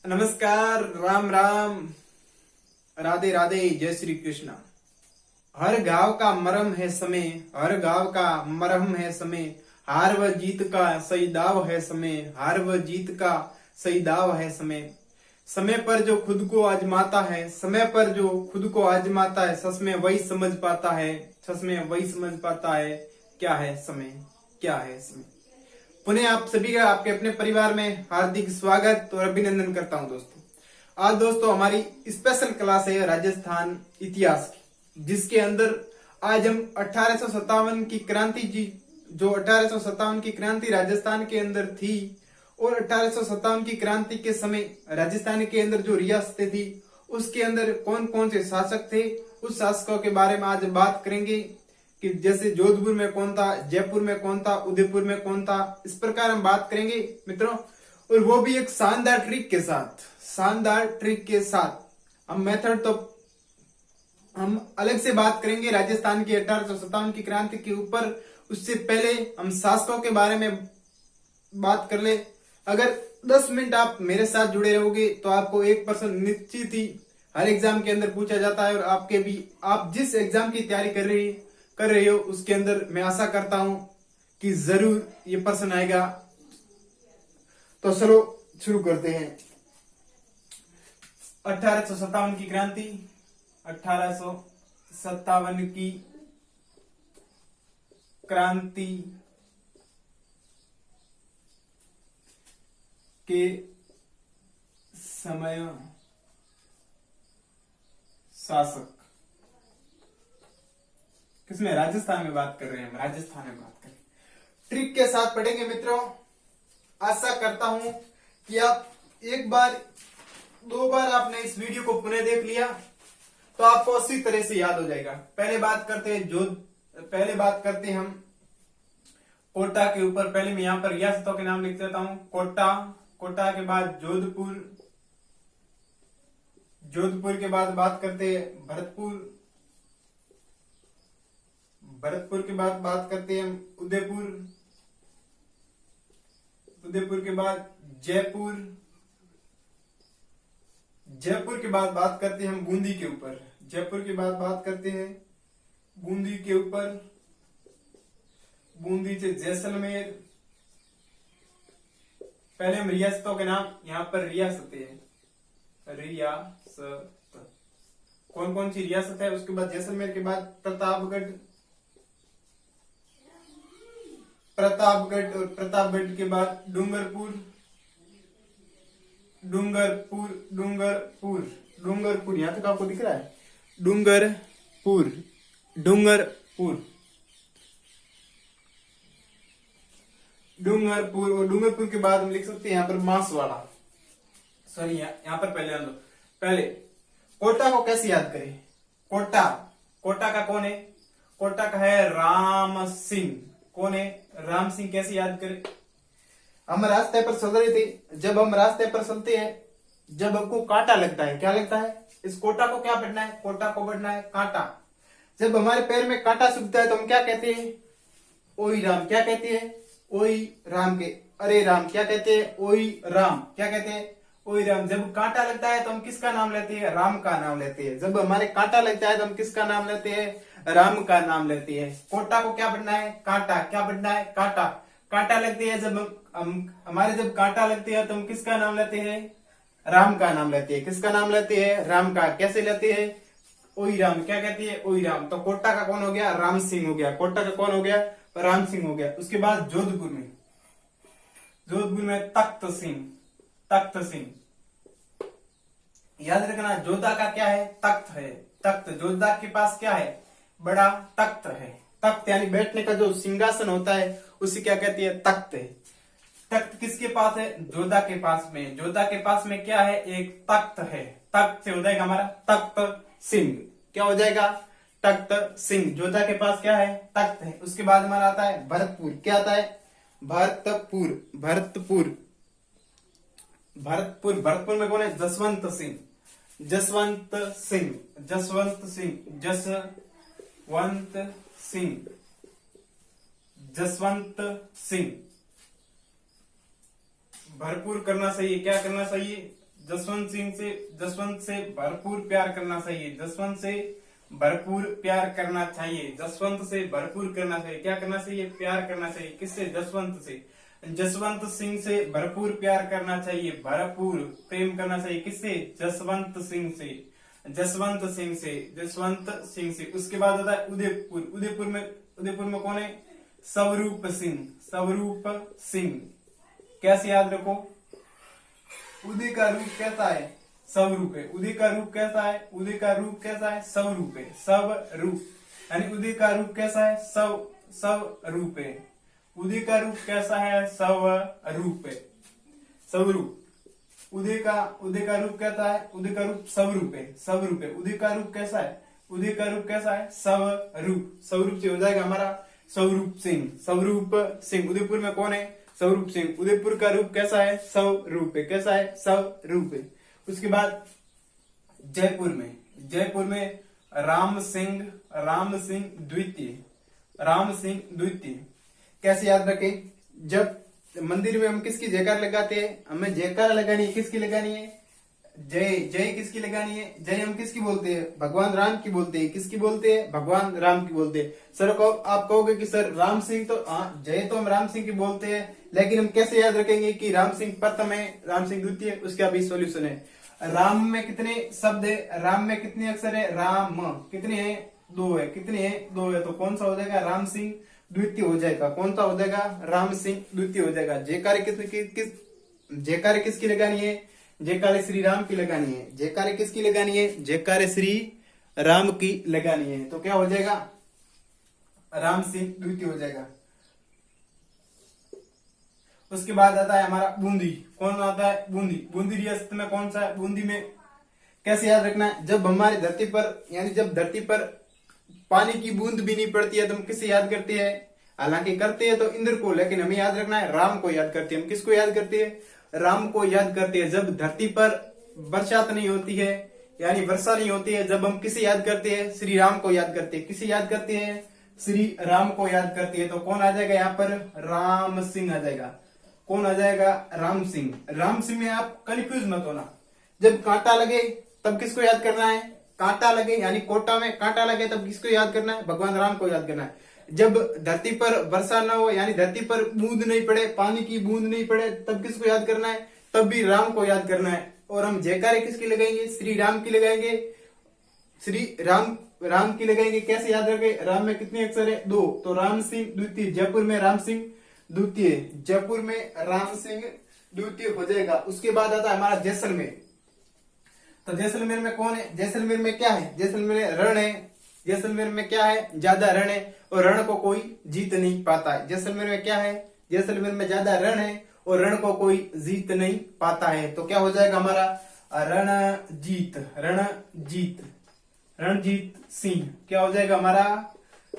नमस्कार, राम राम, राधे राधे, जय श्री कृष्ण। हर घाव का मरहम है समय, हर घाव का मरहम है समय, हार व जीत का सही दाव है समय, हार व जीत का सही दाव है समय। समय पर जो खुद को आजमाता है, समय पर जो खुद को आजमाता है, सच में वही समझ पाता है, सच में वही समझ पाता है क्या है समय, क्या है समय। पुनः आप सभी का आपके अपने परिवार में हार्दिक स्वागत और अभिनंदन करता हूं दोस्तों। आज दोस्तों हमारी स्पेशल क्लास है राजस्थान इतिहास की, जिसके अंदर आज हम 1857 की क्रांति जो 1857 की क्रांति राजस्थान के अंदर थी और 1857 की क्रांति के समय राजस्थान के अंदर जो रियासतें थी उसके अंदर कौन कौन से शासक थे, उस शासकों के बारे में आज बात करेंगे कि जैसे जोधपुर में कौन था, जयपुर में कौन था, उदयपुर में कौन था। इस प्रकार हम बात करेंगे मित्रों, और वो भी एक शानदार ट्रिक के साथ, शानदार ट्रिक के साथ। हम मेथड तो हम अलग से बात करेंगे राजस्थान की 1857 की क्रांति के ऊपर। उससे पहले हम शासकों के बारे में बात कर ले। अगर 10 मिनट आप मेरे साथ जुड़े रहोगे तो आपको 1% निश्चित ही हर एग्जाम के अंदर पूछा जाता है, और आपके भी आप जिस एग्जाम की तैयारी कर रहे हो उसके अंदर मैं आशा करता हूं कि जरूर ये प्रश्न आएगा। तो चलो शुरू करते हैं। 1857 की क्रांति, 1857 की क्रांति के समय शासक किसमें, राजस्थान में बात कर रहे हैं हम, राजस्थान में बात कर रहे हैं। ट्रिक के साथ पढ़ेंगे मित्रों। आशा करता हूं कि आप एक बार दो बार आपने इस वीडियो को पुनः देख लिया तो आपको उसी तरह से याद हो जाएगा। पहले बात करते हैं हम कोटा के ऊपर। पहले मैं यहां पर रियासतों के नाम लिख देता हूं। कोटा, कोटा के बाद जोधपुर, जोधपुर के बाद बात करते हैं भरतपुर, भरतपुर के बाद बात करते हैं हम उदयपुर, उदयपुर के बाद जयपुर, जयपुर के बाद बात करते हैं हम बूंदी के ऊपर, जयपुर के बाद बात करते हैं बूंदी के ऊपर, बूंदी से जैसलमेर। पहले हम रियासतों के नाम यहां पर रियासतें हैं, रियासत कौन कौन सी रियासत है। उसके बाद जैसलमेर के बाद प्रतापगढ़, प्रतापगढ़, और प्रतापगढ़ के बाद डूंगरपुर, डूंगरपुर, डूंगरपुर, डूंगरपुर, यहां तक आपको दिख रहा है, डूंगरपुर, डूंगरपुर, डूंगरपुर। और डूंगरपुर के बाद हम लिख सकते हैं यहां पर मांसवाड़ा। सॉरी, यहां पर पहले हम पहले कोटा को कैसे याद करें। कोटा, कोटा का कौन है, कोटा का है राम सिंह। कौन है, राम सिंह। कैसे याद करें, हम रास्ते पर चल रहे थे, जब हम रास्ते पर चलते हैं, जब हमको कांटा लगता है, क्या लगता है, इस कोटा को क्या बढ़ना है, कोटा को बढ़ना है कांटा। जब हमारे पैर में कांटा चुभता है तो हम क्या कहते हैं, ओई राम। क्या कहते हैं, ओई राम के, अरे राम। क्या कहते हैं, ओई राम। क्या कहते हैं, ओई राम। जब कांटा लगता है तो हम किसका नाम लेते हैं, राम का नाम लेते हैं। जब हमारे कांटा लगता है तो हम किसका नाम लेते हैं, राम का नाम लेते हैं। कोटा को क्या बढ़ना है, कांटा। क्या बढ़ना है, कांटा। कांटा लगते हैं जब हमारे जब कांटा लगते हैं तो हम किसका नाम लेते हैं, राम का नाम लेते हैं। किसका नाम लेते हैं, राम का। कैसे लेते हैं, ओई राम। क्या कहते हैं, ओई राम। तो कोटा का कौन हो गया, राम सिंह हो गया। कोटा का कौन हो गया, राम सिंह हो गया। उसके बाद जोधपुर में, जोधपुर में तख्त सिंह, तख्त सिंह। याद रखना, जोधा का क्या है, तख्त है, तख्त। जोधा के पास क्या है, बड़ा तख्त है। तख्त यानी बैठने का जो सिंहासन होता है उसे क्या कहती है, तख्त है। तख्त किसके पास है, जोधा के पास में। जोधा के पास में क्या है, एक तख्त है। तख्त से हो जाएगा हमारा तख्त सिंह। क्या हो जाएगा, तख्त सिंह। जोधा के पास क्या है, तख्त है। उसके बाद हमारा आता है भरतपुर। क्या आता है, भरतपुर, भरतपुर, भरतपुर। भरतपुर में कौन है, जसवंत सिंह, जसवंत सिंह, जसवंत सिंह, जसवंत सिंह, जसवंत सिंह। भरपूर करना चाहिए, क्या करना चाहिए, जसवंत से भरपूर प्यार करना चाहिए। जसवंत से भरपूर प्यार करना चाहिए। जसवंत से भरपूर करना चाहिए। क्या करना चाहिए? प्यार करना चाहिए। किससे? जसवंत से। जसवंत सिंह से भरपूर प्यार करना चाहिए। भरपूर प्रेम करना चाहिए। किससे? जसवंत सिंह से। जसवंत सिंह से। जसवंत सिंह से। उसके बाद होता है उदयपुर। उदयपुर में कौन है? स्वरूप सिंह। स्वरूप सिंह। कैसे याद रखो? उदय का रूप कैसा है? स्वरूप है। उदय का रूप कैसा है? उदय का रूप कैसा है? स्वरूप है। स्वरूप यानी उदय का रूप कैसा है? स्वरूप है। उदय का रूप कैसा है? स्वरूप है। स्वरूप। उदय का रूप कैसा है? उदय का रूप स्वरूप है। स्वरूप है। उदय का रूप कैसा है? उदय का रूप कैसा है? स्वरूप। स्वरूप से हो जाएगा हमारा स्वरूप सिंह। स्वरूप सिंह। उदयपुर में कौन है? स्वरूप सिंह। उदयपुर का रूप कैसा है? स्वरूप है। कैसा है? स्वरूप है। उसके बाद जयपुर में राम सिंह द्वितीय। राम सिंह द्वितीय। कैसे याद रखें? जब मंदिर में हम किसकी जयकार लगाते हैं? हमें जयकार लगानी है। किसकी लगानी है? जय किसकी लगानी है? जय हम किसकी बोलते हैं? भगवान राम की बोलते हैं। किसकी बोलते हैं? भगवान राम की बोलते हैं। सर आप कहोगे कि सर राम सिंह तो जय तो हम राम सिंह की बोलते हैं, लेकिन हम कैसे याद रखेंगे कि राम सिंह प्रथम है, राम सिंह द्वितीय? उसका भी सॉल्यूशन है। राम में कितने शब्द है? राम में कितने अक्षर है? राम कितने हैं? 2 है। कितने हैं? 2 है। तो कौन सा हो जाएगा? राम सिंह द्वितीय हो जाएगा। कौन सा हो जाएगा? राम सिंह द्वितीय हो जाएगा। जयकार किसकी लगानी है? जयकार श्री राम की लगानी है। जयकार किसकी लगानी है? जयकार श्री राम की लगानी है। तो क्या हो जाएगा? राम सिंह द्वितीय हो जाएगा। उसके बाद आता है हमारा बूंदी। कौन आता है? बूंदी रियासत में कौन सा है? बूंदी में कैसे याद रखना है? जब हमारी धरती पर यानी जब धरती पर पानी की बूंद भी नहीं पड़ती है तो हम किसे याद करते हैं? हालांकि करते हैं तो इंद्र को, लेकिन हमें याद रखना है राम को याद करते हैं। हम किसको याद करते हैं? राम को याद करते हैं। जब धरती पर बरसात नहीं होती है यानी वर्षा नहीं होती है, जब हम किसे याद करते हैं? श्री राम को याद करते हैं। किसे याद करते हैं? श्री राम को याद करते हैं। तो कौन आ जाएगा यहाँ पर? राम सिंह आ जाएगा। कौन आ जाएगा? राम सिंह। राम सिंह में आप कंफ्यूज मत होना। जब कांटा लगे तब किसको याद करना है? कांटा लगे यानी कोटा में कांटा लगे तब किसको याद करना है? भगवान राम को याद करना है। जब धरती पर वर्षा न हो यानी धरती पर बूंद नहीं पड़े, पानी की बूंद नहीं पड़े, तब किसको याद करना है? तब भी राम को याद करना है। और हम जयकारे किसकी लगाएंगे? श्री राम की लगाएंगे। श्री राम की लगाएंगे। कैसे याद रखे? राम में कितने अक्षर है? 2। तो राम सिंह द्वितीय। जयपुर में राम सिंह द्वितीय। जयपुर में राम सिंह द्वितीय हो जाएगा। उसके बाद आता है हमारा जैसलमेर। तो जैसलमेर में कौन है? जैसलमेर में क्या है? जैसलमेर में रण है। जैसलमेर में क्या है? ज्यादा रण है और रण को कोई जीत नहीं पाता है। जैसलमेर में क्या है? जैसलमेर में ज्यादा रण है और रण को कोई जीत नहीं पाता है। तो क्या हो जाएगा हमारा? रणजीत। रणजीत सिंह। क्या हो जाएगा हमारा?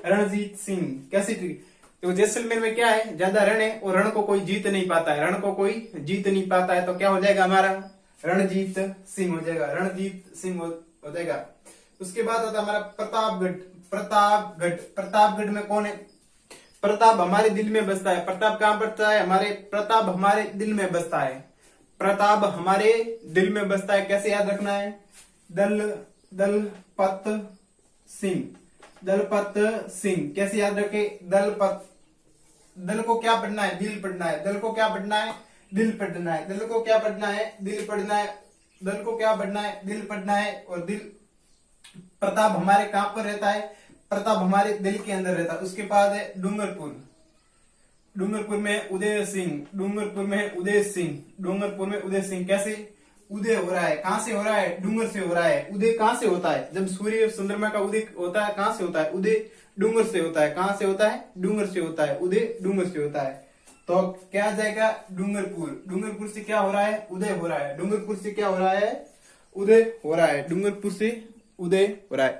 रणजीत सिंह। कैसे? तो जैसलमेर में क्या है? ज्यादा रण है और रण को कोई जीत नहीं पाता है। रण को कोई जीत नहीं पाता है। तो क्या हो जाएगा हमारा? रणजीत सिंह हो जाएगा। रणजीत सिंह हो जाएगा। उसके बाद आता हमारा प्रतापगढ़ में कौन है? प्रताप हमारे दिल में बसता है। प्रताप कहाँ बसता है? प्रताप हमारे दिल में बसता है। प्रताप हमारे दिल में बसता है। कैसे याद रखना है? दलपत सिंह। कैसे याद रखे? दल को क्या पढ़ना है? दिल पढ़ना है। दल को क्या पढ़ना है? दिल पढ़ना है। दल को क्या पढ़ना है? दिल पढ़ना है। दल को क्या पढ़ना है? दिल पढ़ना है। और दिल प्रताप हमारे कहां पर रहता है? प्रताप हमारे दिल के अंदर रहता है। उसके बाद है डूंगरपुर में उदय सिंह। कैसे उदय हो रहा है? कहां से हो रहा है? डूंगर से हो रहा है। उदय कहां से होता है? जब सूर्य चंद्रमा का उदय होता है कहां से होता है? उदय डूंगर से होता है। कहां से होता है? डूंगर से होता है। उदय डूंगर से होता है। तो क्या आ जाएगा? डूंगरपुर से क्या हो रहा है? उदय हो रहा है। डूंगरपुर से क्या हो रहा है? उदय हो रहा है। डूंगरपुर से उदय हो रहा है।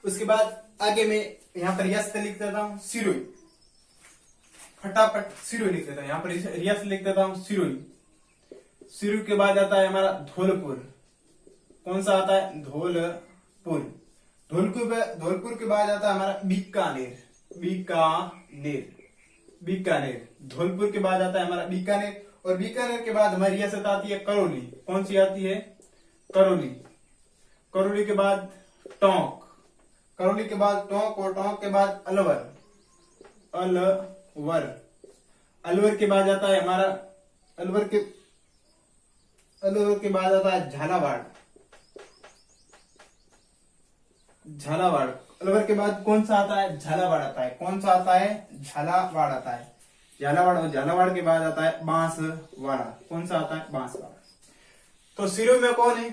उसके बाद आगे में यहाँ पर रियासत लिख देता हूँ सिरोही। फटाफट सिरोही लिख देता हूँ। यहाँ पर रियासत लिख देता हूँ सिरोही। सिरोही के बाद आता है हमारा धौलपुर। कौन सा आता है? धौलपुर के बाद आता है हमारा बीकानेर। धौलपुर के बाद आता है हमारा बीकानेर और बीकानेर के बाद हमारी रियासत आती है करौली। कौन सी आती है? करौली। करौली के बाद टोंक, करौली के बाद टोंक, और टोंक के बाद अलवर। अलवर, अलवर के बाद आता है हमारा, अलवर के बाद आता है झालावाड़। झालावाड़, अलवर के बाद कौन सा आता है? झालावाड़ आता है। कौन सा आता है? झालावाड़ आता है। झालावाड़, और झालावाड़ के बाद आता है बांसवाड़ा। कौन सा आता है? बांसवाड़ा। तो सिरों में कौन है?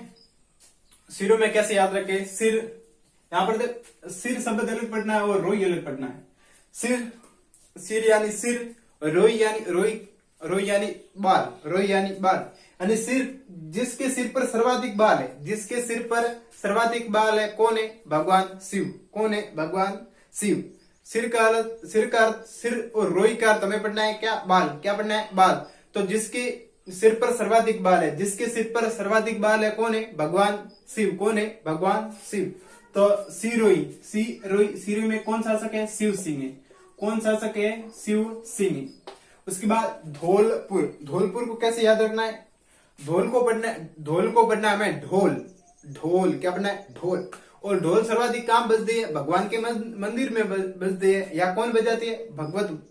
सिरों में कैसे याद रखे? सिर, यहां पर देख, सिर शब्द अलग पढ़ना है और रोई अलग पढ़ना है। सिर, सिर यानी सिर, रोई यानी बाल, रोई यानी बाल, यानी सिर, जिसके सिर पर सर्वाधिक बाल है, जिसके सिर पर सर्वाधिक बाल है, कौन है? भगवान शिव। कौन है? भगवान शिव। सिर का सिर और रोई का अर्थ हमें पढ़ना है क्या? बाल। क्या पढ़ना है? बाल। तो जिसके सिर पर सर्वाधिक बाल है, जिसके सिर पर सर्वाधिक बाल है, कौन है? भगवान शिव। कौन है? भगवान शिव। तो सिरोई, सिरोई में कौन शासक है? शिव सिंह है। कौन शासक है? शिव सिंह। उसके बाद धौलपुर, धौलपुर को कैसे याद रखना है? धौल को पढ़ना हमें ढोल। ढोल क्या पढ़ना है? ढोल। और ढोल सर्वाधिक काम बजते हैं भगवान के मंदिर में बजते हैं, या कौन बजाते हैं? भगवत,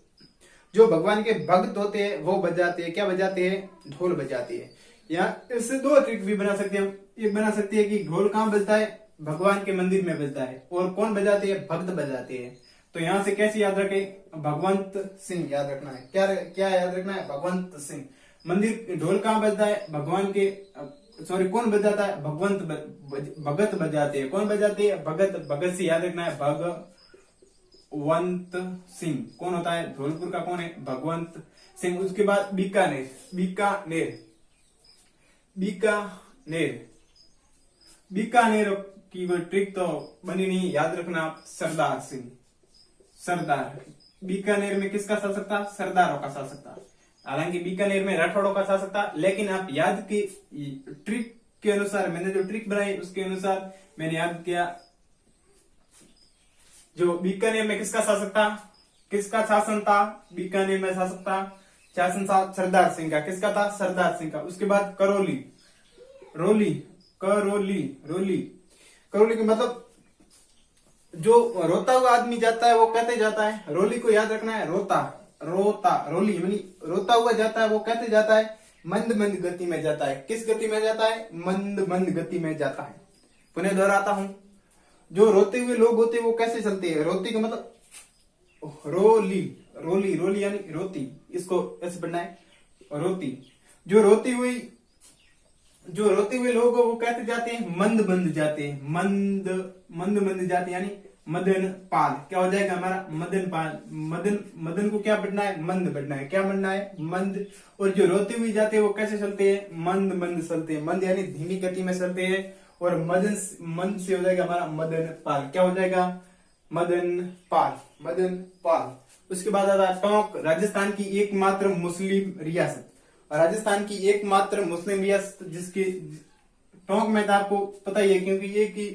जो भगवान के भक्त होते हैं वो बजाते हैं। क्या बजाते हैं? ढोल बजाते हैं। या इससे दो ट्रिक भी बना सकते हैं हम। एक बना सकते हैं कि ढोल कहाँ बजता है? भगवान के मंदिर में बजता है। और कौन बजाते हैं? भक्त बजाते हैं। तो यहां से कैसे याद रखें? भगवंत सिंह याद रखना है। क्या याद रखना है? भगवंत सिंह। मंदिर, ढोल कहाँ बजता है? भगवान के, सॉरी, कौन बजाता है? भगत बजाते हैं। कौन बजाते हैं? भगत। भगत से याद रखना है भगवंत सिंह। कौन होता है? धौलपुर का कौन है? भगवंत सिंह। उसके बाद बीकानेर, बीकानेर, बीकानेर, बीकानेर की कोई ट्रिक तो बनी नहीं, याद रखना सरदार सिंह। सरदार, बीकानेर में किसका शासक था? सरदारों का शासक था। हालांकि बीकानेर में राठौड़ों का शासक था, लेकिन आप याद की ट्रिक के अनुसार, मैंने जो ट्रिक बनाई उसके अनुसार मैंने याद किया, जो बीकानेर में किसका शासक था? किसका शासन था? बीकानेर में शासक था, शासन था सरदार सिंह का। किसका था? सरदार सिंह का। उसके बाद करौली, रोली, करौली, रोली, करौली के मतलब जो रोता हुआ आदमी जाता है वो कहते जाता है। रोली को याद रखना है, रोता, रोता, रोली यानी रोता हुआ जाता है, वो कहते जाता है, मंद मंद गति में जाता है। किस गति में जाता है? मंद मंद गति में जाता है। पुनः दोहराता हूं, जो रोते हुए लोग होते हैं वो कैसे चलते हैं? रोती का मतलब रोली, रोली, रोली यानी रोती, इसको ऐसे पढ़ना है, रोती। जो रोते हुए लोग वो कहते जाते हैं, मंद मंद जाते हैं, मंद मंद जाते हैं, यानी मदन पाल। क्या हो जाएगा हमारा? मदन पाल। मदन को क्या बढ़ना है? मंद बढ़ना है। क्या बढ़ना है? मंद। और जो रोते हुए जाते हैं वो कैसे चलते हैं? मंद मंद चलते हैं। मंद यानी धीमी गति में चलते हैं। और मंद से हो जाएगा हमारा मदन पाल। क्या हो जाएगा? मदन पाल, मदन पाल। उसके बाद आता है टोंक, राजस्थान की एकमात्र मुस्लिम रियासत। राजस्थान की एकमात्र मुस्लिम रियासत जिसकी टोंक में, तो आपको पता ही है क्योंकि ये की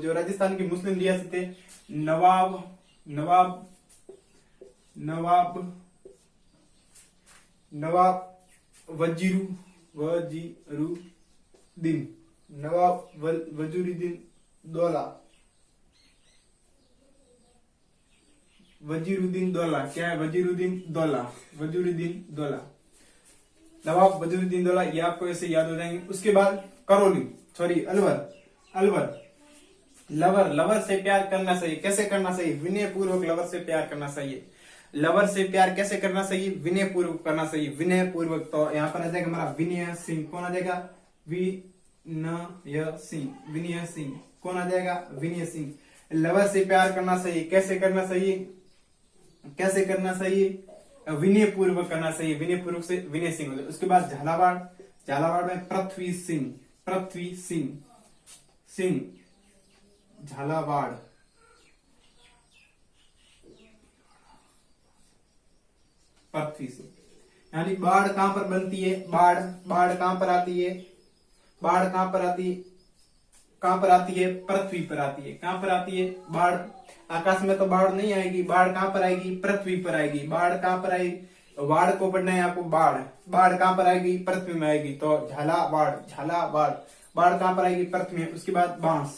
जो राजस्थान की मुस्लिम रियासत है, नवाब वजीरुद्दीन दौला, वजीरुद्दीन दौला। क्या है? वजीरुद्दीन दौला, वजीरुद्दीन दौला, नवाब वजीरुद्दीन दौला। ये आपको ऐसे याद हो जाएंगे। उसके बाद करौली, सॉरी, अलवर, लवर से प्यार करना चाहिए। कैसे करना चाहिए? विनय पूर्वक लवर से प्यार करना चाहिए। लवर से प्यार कैसे करना चाहिए? विनय पूर्वक करना चाहिए, विनय पूर्वक। तो यहाँ पर आ जाएगा हमारा विनय सिंह। कौन आ जाएगा? विनय सिंह, विनय सिंह। कौन आ जाएगा? विनय सिंह। लवर से प्यार करना चाहिए, कैसे करना चाहिए? कैसे करना चाहिए? विनय पूर्वक करना चाहिए, विनय पूर्वक से विनय सिंह हो जाए। उसके बाद झालावाड़, झालावाड़ में पृथ्वी सिंह, पृथ्वी सिंह, सिंह, झालावाड़। पृथ्वी सिंह यानी बाढ़ कहां पर बनती है? बाढ़ कहां पर आती है? बाढ़ कहां पर आती है? कहां पर आती है? पृथ्वी पर आती है। कहां पर आती है बाढ़? आकाश में तो बाढ़ नहीं आएगी, बाढ़ कहां पर आएगी? पृथ्वी पर आएगी। बाढ़ कहां पर आएगी? बाढ़ को पढ़ना है आपको, बाढ़। बाढ़ कहाँ पर आएगी? पृथ्वी में आएगी, तो झाला बाढ़, झाला बाढ़। बाढ़ कहाँ पर आएगी? पृथ्वी में। उसके बाद बांस,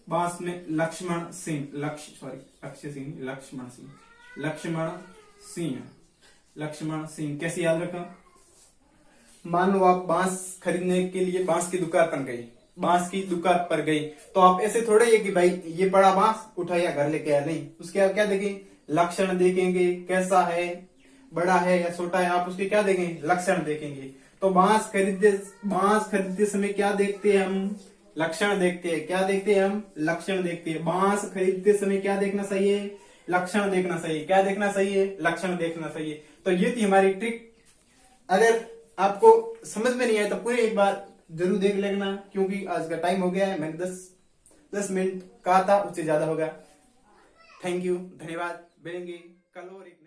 बांस में लक्ष्मण सिंह, लक्ष्य सिंह, लक्ष्मण सिंह, लक्ष्मण सिंह, लक्ष्मण सिंह। कैसे याद रखा? मान लो आप बांस खरीदने के लिए बांस की दुकान पर गई, बांस की दुकान पर गई, तो आप ऐसे थोड़े ही कि भाई ये बड़ा बांस उठाया घर लेके आया, नहीं। उसके आप क्या देखेंगे? लक्षण देखेंगे, कैसा है, बड़ा है या छोटा है, आप उसके क्या देखेंगे? लक्षण देखेंगे। तो बांस खरीदते समय क्या देखते हैं हम? लक्षण देखते हैं। क्या देखते हैं हम? लक्षण देखते हैं। बांस खरीदते समय क्या देखना चाहिए? लक्षण देखना चाहिए। क्या देखना चाहिए? लक्षण देखना चाहिए। तो ये थी हमारी ट्रिक। अगर आपको समझ में नहीं आया तो पूरे एक बार जरूर देख लेना, क्योंकि आज का टाइम हो गया है। मैंने 10 मिनट कहा था, उससे ज्यादा होगा। थैंक यू, धन्यवाद। मिलेंगे कल और एक